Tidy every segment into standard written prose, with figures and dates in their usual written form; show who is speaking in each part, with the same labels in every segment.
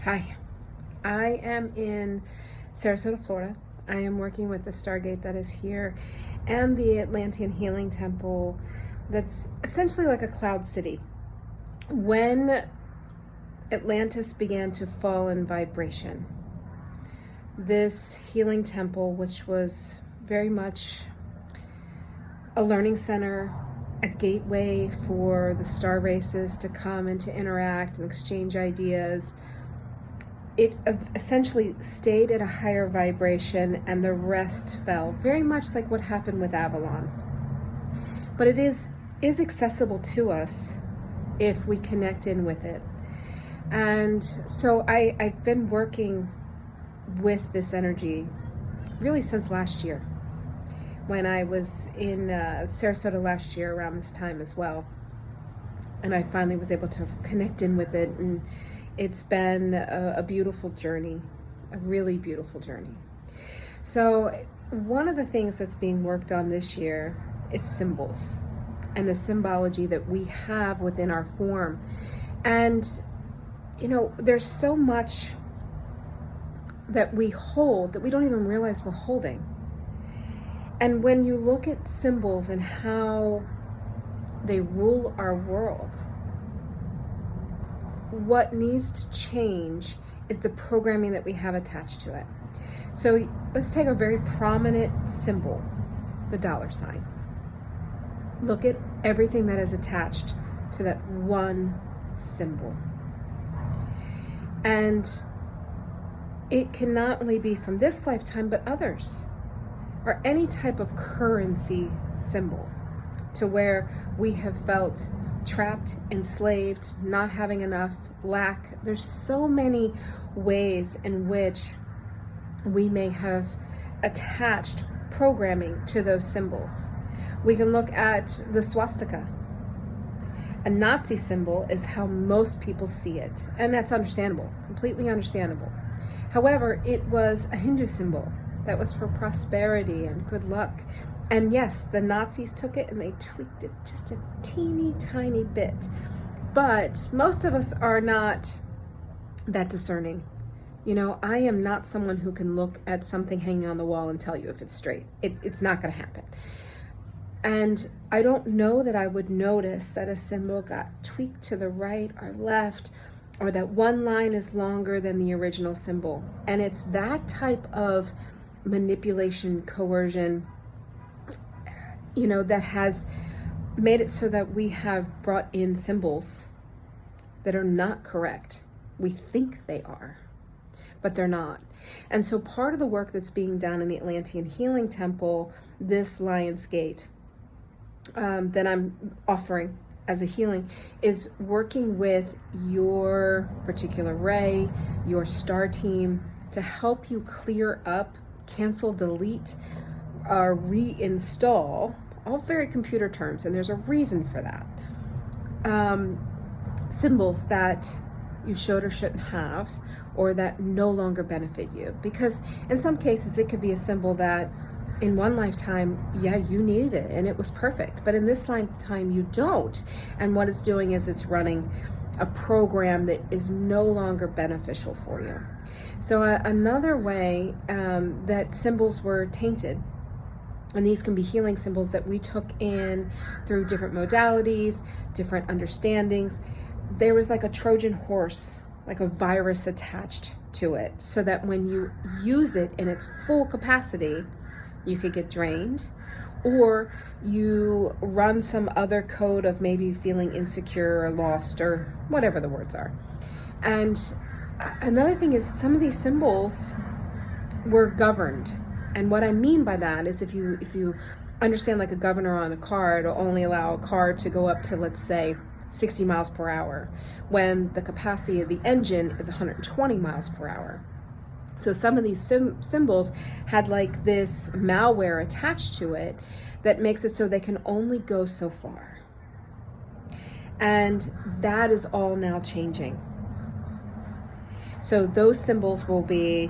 Speaker 1: Hi, I am in Sarasota, Florida. I am working with the Stargate that is here and the Atlantean Healing Temple that's essentially like a cloud city. When Atlantis began to fall in vibration, this healing temple, which was very much a learning center, a gateway for the star races to come and to interact and exchange ideas, it essentially stayed at a higher vibration and the rest fell, very much like what happened with Avalon. But it is accessible to us if we connect in with it. And so I've been working with this energy really since last year, when I was in Sarasota last year around this time as well. And I finally was able to connect in with it, and it's been a beautiful journey, a really beautiful journey. So one of the things that's being worked on this year is symbols and the symbology that we have within our form. And, you know, there's so much that we hold that we don't even realize we're holding. And when you look at symbols and how they rule our world, what needs to change is the programming that we have attached to it. So let's take a very prominent symbol, the $. Look at everything that is attached to that one symbol. And it can not only be from this lifetime, but others, or any type of currency symbol, to where we have felt trapped, enslaved, not having enough, lack. There's so many ways in which we may have attached programming to those symbols. We can look at the swastika. A Nazi symbol is how most people see it, and that's understandable, completely understandable. However, it was a Hindu symbol that was for prosperity and good luck. And yes, the Nazis took it and they tweaked it just a teeny tiny bit. But most of us are not that discerning. You know, I am not someone who can look at something hanging on the wall and tell you if it's straight. It's not going to happen. And I don't know that I would notice that a symbol got tweaked to the right or left, or that one line is longer than the original symbol. And it's that type of manipulation, coercion, you know, that has made it so that we have brought in symbols that are not correct. We think they are, but they're not. And so part of the work that's being done in the Atlantean Healing Temple, this Lion's Gate, that I'm offering as a healing, is working with your particular ray, your star team, to help you clear up, cancel, delete, reinstall, all very computer terms, and there's a reason for that. Symbols that you should or shouldn't have, or that no longer benefit you. Because in some cases, it could be a symbol that in one lifetime, yeah, you needed it and it was perfect. But in this lifetime, you don't. And what it's doing is it's running a program that is no longer beneficial for you. So another way that symbols were tainted, and these can be healing symbols that we took in through different modalities, different understandings. There was like a Trojan horse, like a virus attached to it, so that when you use it in its full capacity, you could get drained, or you run some other code of maybe feeling insecure or lost or whatever the words are. And another thing is, some of these symbols were governed. And what I mean by that is, if you understand like a governor on a car, it'll only allow a car to go up to, let's say, 60 miles per hour, when the capacity of the engine is 120 miles per hour. So some of these symbols had like this malware attached to it that makes it so they can only go so far. And that is all now changing. So those symbols will be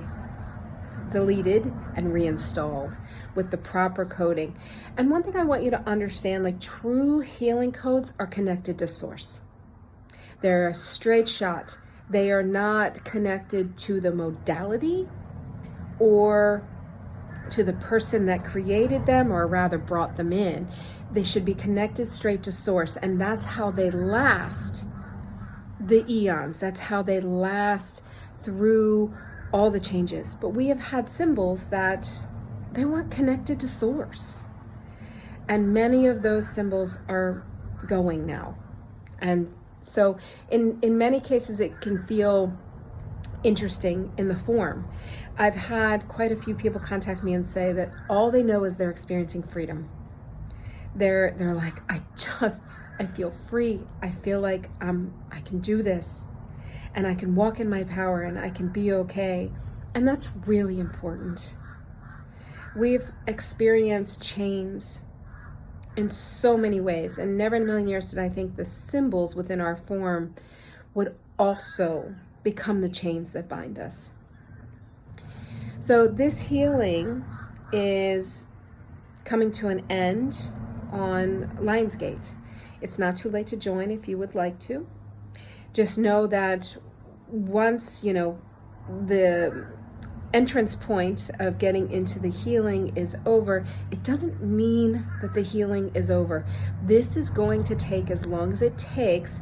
Speaker 1: deleted and reinstalled with the proper coding. And one thing I want you to understand, like, true healing codes are connected to source. They're a straight shot They are not connected to the modality or to the person that created them, or rather brought them in. They should be connected straight to source, and that's how they last the eons. That's how they last through all the changes. But we have had symbols that they weren't connected to source, and many of those symbols are going now. And so in many cases it can feel interesting in the form. I've had quite a few people contact me and say that all they know is they're experiencing freedom. They're like, I feel free. I feel like I can do this, and I can walk in my power, and I can be okay. And that's really important. We've experienced chains in so many ways, and never in a million years did I think the symbols within our form would also become the chains that bind us. So this healing is coming to an end on Lionsgate. It's not too late to join if you would like to. Just know that once, the entrance point of getting into the healing is over, it doesn't mean that the healing is over. This is going to take as long as it takes,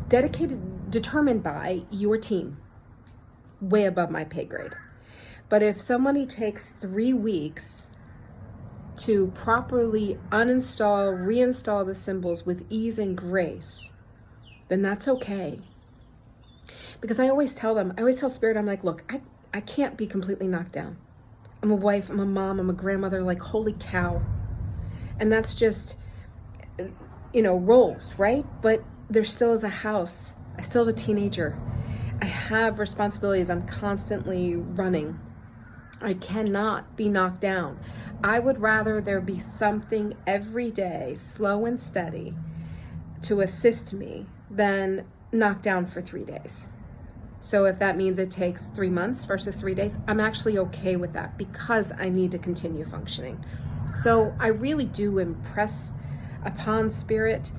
Speaker 1: determined by your team, way above my pay grade. But if somebody takes 3 weeks to properly uninstall, reinstall the symbols with ease and grace, then that's okay. Because I always tell Spirit, I'm like, look, I can't be completely knocked down. I'm a wife, I'm a mom, I'm a grandmother, like, holy cow. And that's just, roles, right? But there still is a house. I still have a teenager. I have responsibilities. I'm constantly running. I cannot be knocked down. I would rather there be something every day, slow and steady, to assist me than knocked down for 3 days. So if that means it takes 3 months versus 3 days, I'm actually okay with that, because I need to continue functioning. So I really do impress upon Spirit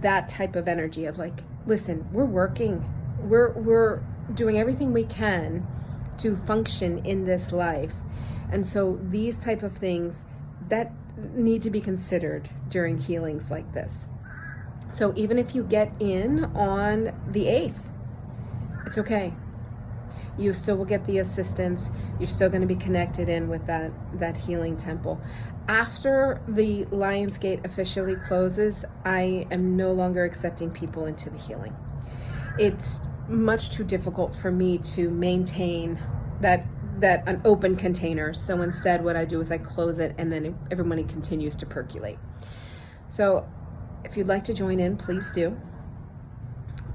Speaker 1: that type of energy of like, listen, we're working. We're doing everything we can to function in this life. And so these type of things that need to be considered during healings like this. So even if you get in on the 8th, it's okay. You still will get the assistance. You're still going to be connected in with that healing temple. After the Lionsgate officially closes, I am no longer accepting people into the healing. It's much too difficult for me to maintain that an open container. So instead what I do is I close it, and then everybody continues to percolate. So if you'd like to join in, please do.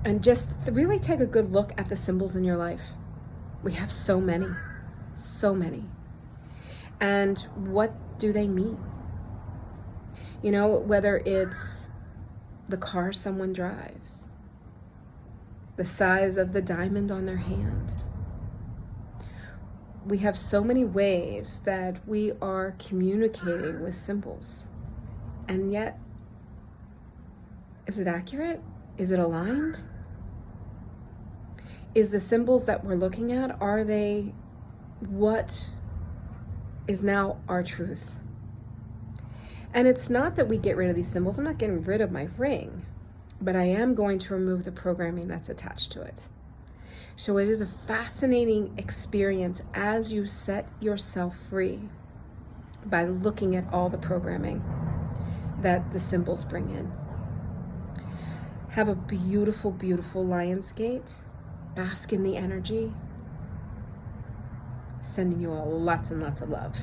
Speaker 1: And just really take a good look at the symbols in your life. We have so many. And what do they mean? Whether it's the car someone drives, the size of the diamond on their hand. We have so many ways that we are communicating with symbols. And yet, is it accurate? Is it aligned? Is the symbols that we're looking at, are they what is now our truth? And it's not that we get rid of these symbols. I'm not getting rid of my ring, but I am going to remove the programming that's attached to it. So it is a fascinating experience as you set yourself free by looking at all the programming that the symbols bring in. Have a beautiful, beautiful Lionsgate. Bask in the energy. Sending you all lots and lots of love.